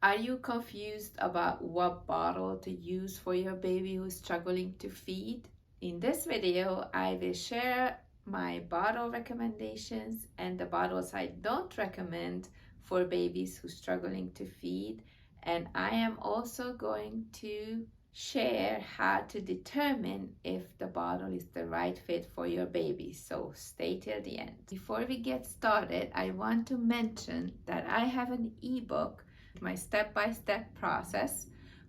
Are you confused about what bottle to use for your baby who's struggling to feed? In this video, I will share my bottle recommendations and the bottles I don't recommend for babies who's struggling to feed. And I am also going to share how to determine if the bottle is the right fit for your baby. So stay till the end. Before we get started, I want to mention that I have an ebook, my step-by-step process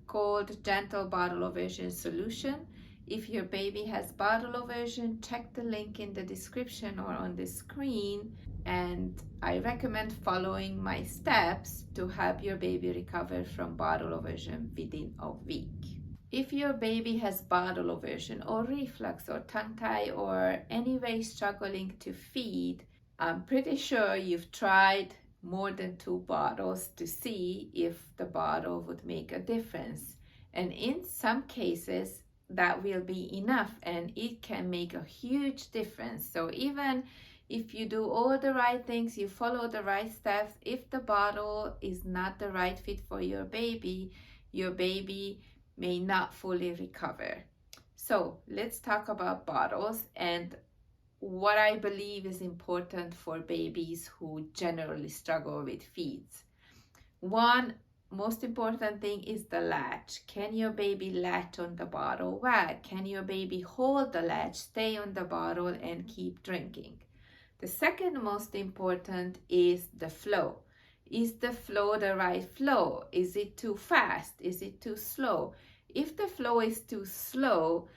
called Gentle Bottle Aversion Solution. If your baby has bottle aversion, check the link in the description or on the screen, and I recommend following my steps to help your baby recover from bottle aversion within a week. If your baby has bottle aversion or reflux or tongue tie or any way struggling to feed, I'm pretty sure you've tried more than 2 bottles to see if the bottle would make a difference. And in some cases, that will be enough and it can make a huge difference. So even if you do all the right things, you follow the right steps, if the bottle is not the right fit for your baby may not fully recover. So let's talk about bottles and what I believe is important for babies who generally struggle with feeds. One most important thing is the latch. Can your baby latch on the bottle well? Can your baby hold the latch, stay on the bottle, and keep drinking? The second most important is the flow. Is the flow the right flow? Is it too fast? Is it too slow? If the flow is too slow,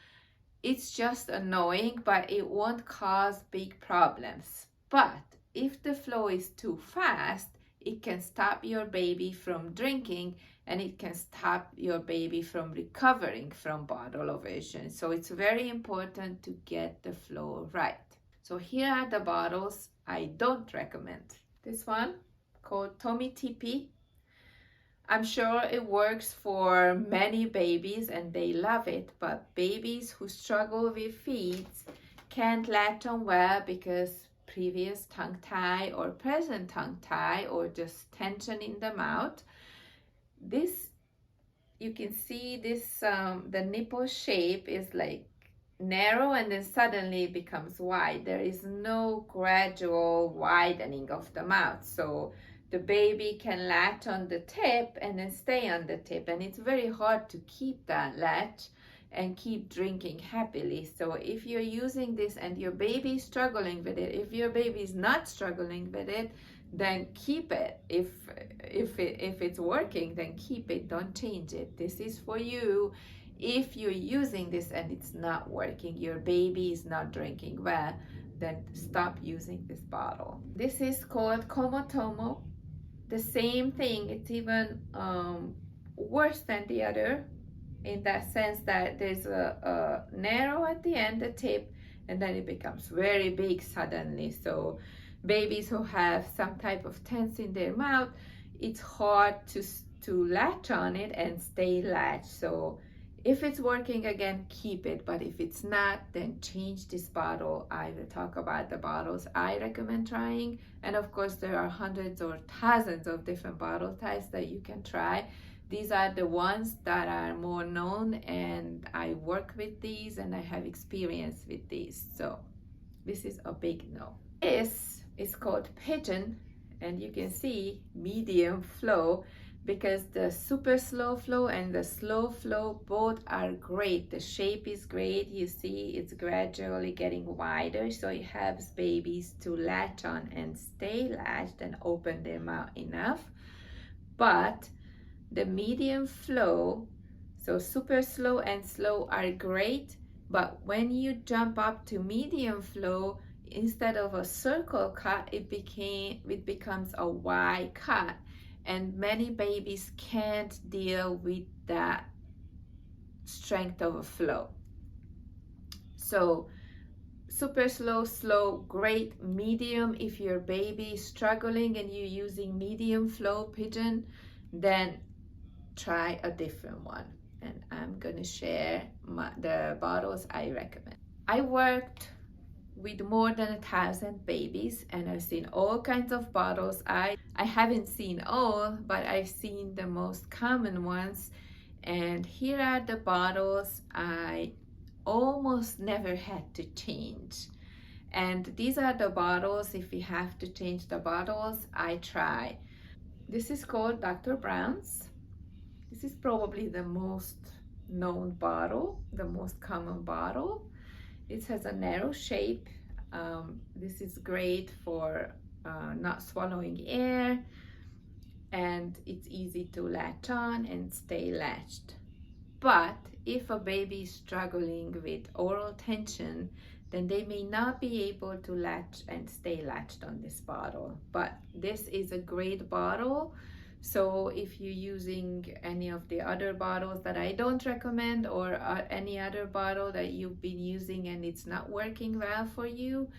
it's just annoying, but it won't cause big problems. But if the flow is too fast, it can stop your baby from drinking and it can stop your baby from recovering from bottle aversion. So it's very important to get the flow right. So here are the bottles I don't recommend. This one called Tommee Tippee. I'm sure it works for many babies and they love it, but babies who struggle with feeds can't latch on well because previous tongue tie or present tongue tie or just tension in the mouth. This, you can see this, the nipple shape is like narrow and then suddenly it becomes wide. There is no gradual widening of the mouth. So the baby can latch on the tip and then stay on the tip, and it's very hard to keep that latch and keep drinking happily. So if you're using this and your baby is struggling with it, if your baby is not struggling with it, then keep it. If it's working, then keep it, don't change it. This is for you. If you're using this and it's not working, your baby is not drinking well, then stop using this bottle. This is called Comotomo. The same thing, it's even worse than the other in that sense that there's a narrow at the end, the tip, and then it becomes very big suddenly. So babies who have some type of tense in their mouth, it's hard to latch on it and stay latched. So if it's working, again, keep it, but if it's not, then change this bottle. I will talk about the bottles I recommend trying, and of course there are hundreds or thousands of different bottle types that you can try. These are the ones that are more known, and I work with these and I have experience with these, so this is a big no. This is called Pigeon, and you can see medium flow, because the super slow flow and the slow flow both are great. The shape is great. You see it's gradually getting wider, so it helps babies to latch on and stay latched and open their mouth enough. But the medium flow, so super slow and slow, are great, but when you jump up to medium flow, instead of a circle cut, it becomes a Y cut. And many babies can't deal with that strength of a flow. So super slow, slow, great. Medium, if your baby is struggling and you're using medium flow Pigeon, then try a different one. And I'm gonna share the bottles I recommend. I worked with more than 1,000 babies, and I've seen all kinds of bottles. I haven't seen all, but I've seen the most common ones. And here are the bottles I almost never had to change. And these are the bottles, if we have to change the bottles, I try. This is called Dr. Brown's. This is probably the most known bottle, the most common bottle. It has a narrow shape. This is great for not swallowing air, and it's easy to latch on and stay latched. But if a baby is struggling with oral tension, then they may not be able to latch and stay latched on this bottle. But this is a great bottle. So if you're using any of the other bottles that I don't recommend, or any other bottle that you've been using and it's not working well for you,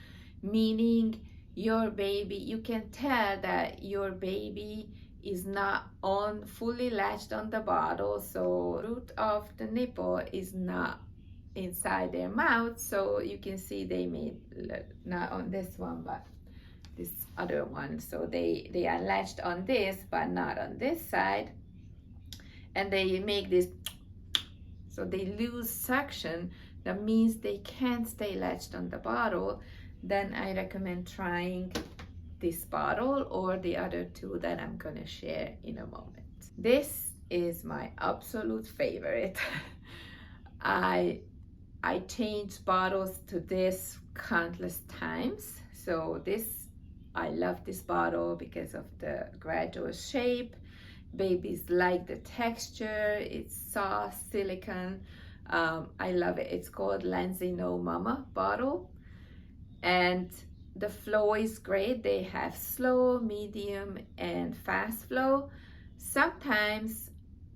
meaning your baby, you can tell that your baby is not on fully latched on the bottle, so root of the nipple is not inside their mouth, so you can see they made, not on this one but this other one, so they are latched on this but not on this side, and they make this, so they lose suction. That means they can't stay latched on the bottle. Then I recommend trying this bottle or the other two that I'm gonna share in a moment. This is my absolute favorite. I changed bottles to this countless times. So this, I love this bottle because of the gradual shape. Babies like the texture. It's soft silicone. I love it. It's called Lansinoh Mama bottle, and the flow is great. They have slow, medium, and fast flow. Sometimes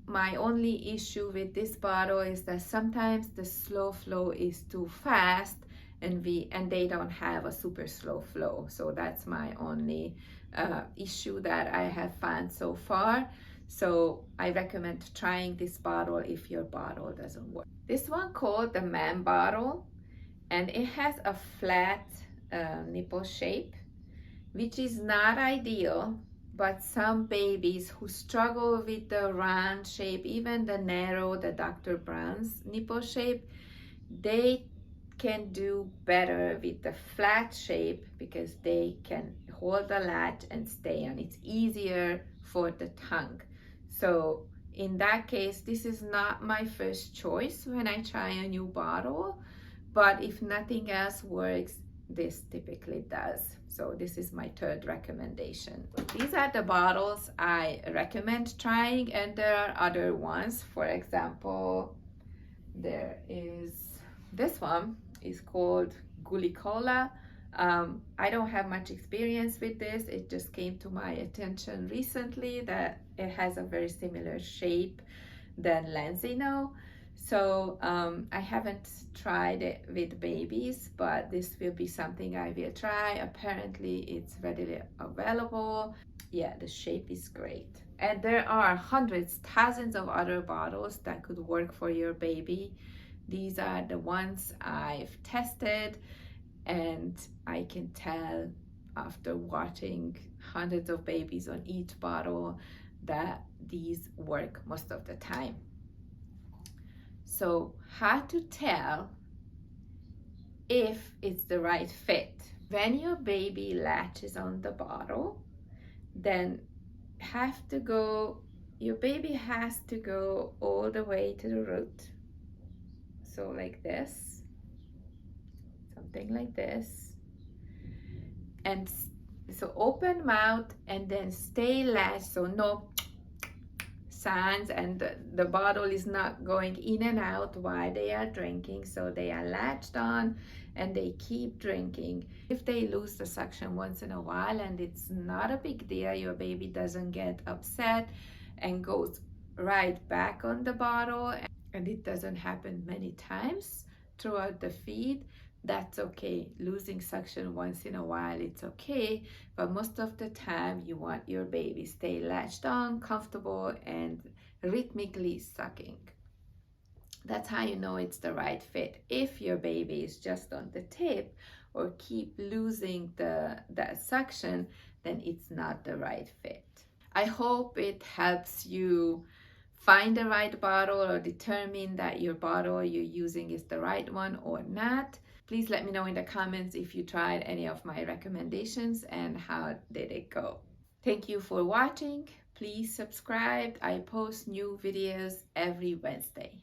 my only issue with this bottle is that sometimes the slow flow is too fast, and they don't have a super slow flow. So that's my only issue that I have found so far. So I recommend trying this bottle if your bottle doesn't work. This one called the man bottle, and it has a flat nipple shape, which is not ideal, but some babies who struggle with the round shape, even the narrow, the Dr. Brown's nipple shape, they can do better with the flat shape because they can hold the latch and stay on. It's easier for the tongue. So in that case, this is not my first choice when I try a new bottle, but if nothing else works, this typically does. So this is my third recommendation. These are the bottles I recommend trying, and there are other ones. For example, there is this one is called Gulicola. I don't have much experience with this. It just came to my attention recently that it has a very similar shape than Lansinoh. So I haven't tried it with babies, but this will be something I will try. Apparently it's readily available. Yeah, the shape is great. And there are hundreds, thousands of other bottles that could work for your baby. These are the ones I've tested, and I can tell after watching hundreds of babies on each bottle that these work most of the time. So how to tell if it's the right fit? When your baby latches on the bottle, then your baby has to go all the way to the root. So like this, something like this. And so open mouth and then stay latched, so no sounds, and the bottle is not going in and out while they are drinking, so they are latched on and they keep drinking. If they lose the suction once in a while, and it's not a big deal, your baby doesn't get upset and goes right back on the bottle, and it doesn't happen many times throughout the feed, that's okay. Losing suction once in a while, it's okay, but most of the time you want your baby stay latched on, comfortable, and rhythmically sucking. That's how you know it's the right fit. If your baby is just on the tip, or keep losing that suction, then it's not the right fit. I hope it helps you find the right bottle or determine that your bottle you're using is the right one or not. Please let me know in the comments if you tried any of my recommendations and how did it go. Thank you for watching. Please subscribe. I post new videos every Wednesday.